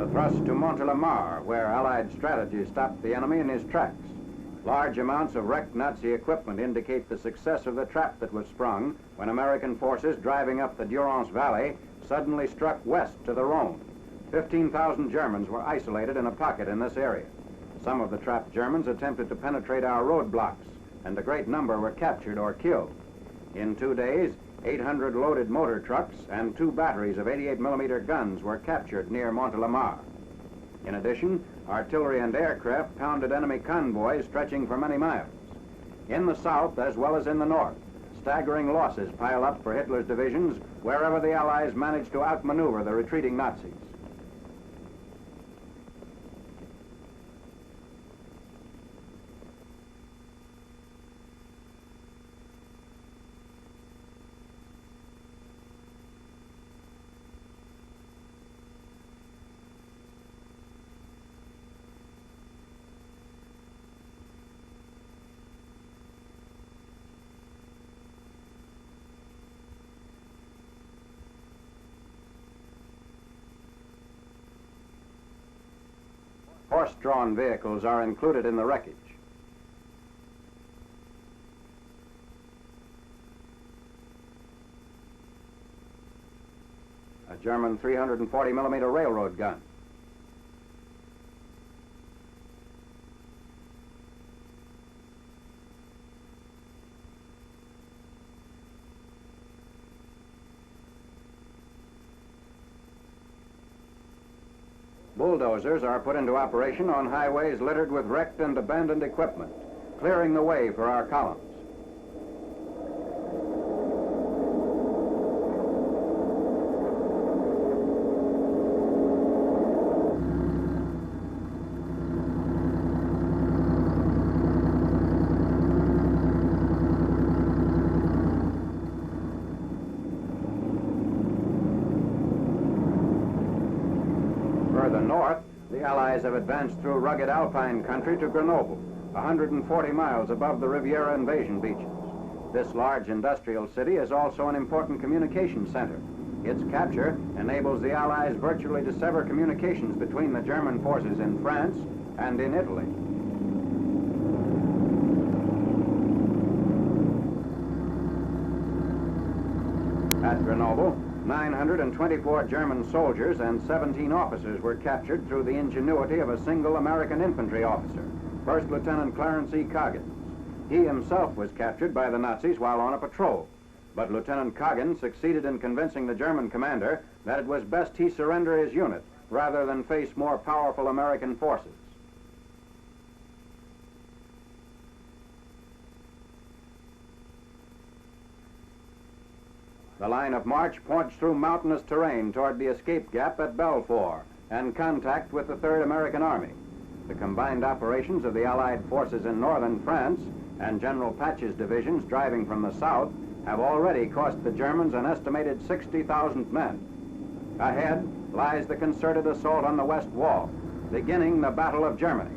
The thrust to Montélimar, where Allied strategy stopped the enemy in his tracks. Large amounts of wrecked Nazi equipment indicate the success of the trap that was sprung when American forces driving up the Durance Valley suddenly struck west to the Rhone. 15,000 Germans were isolated in a pocket in this area. Some of the trapped Germans attempted to penetrate our roadblocks, and a great number were captured or killed. In 2 days, 800 loaded motor trucks and 2 batteries of 88mm guns were captured near Montélimar. In addition, artillery and aircraft pounded enemy convoys stretching for many miles. In the south as well as in the north, staggering losses pile up for Hitler's divisions wherever the Allies managed to outmaneuver the retreating Nazis. Horse-drawn vehicles are included in the wreckage. A German 340mm railroad gun. Bulldozers are put into operation on highways littered with wrecked and abandoned equipment, clearing the way for our columns. Further north, the Allies have advanced through rugged alpine country to Grenoble, 140 miles above the Riviera invasion beaches. This large industrial city is also an important communication center. Its capture enables the Allies virtually to sever communications between the German forces in France and in Italy. At Grenoble, 924 German soldiers and 17 officers were captured through the ingenuity of a single American infantry officer, First Lieutenant Clarence E. Coggins. He himself was captured by the Nazis while on a patrol, but Lieutenant Coggins succeeded in convincing the German commander that it was best he surrender his unit rather than face more powerful American forces. The line of march points through mountainous terrain toward the escape gap at Belfort and contact with the 3rd American Army. The combined operations of the Allied forces in northern France and General Patch's divisions driving from the south have already cost the Germans an estimated 60,000 men. Ahead lies the concerted assault on the West Wall, beginning the Battle of Germany.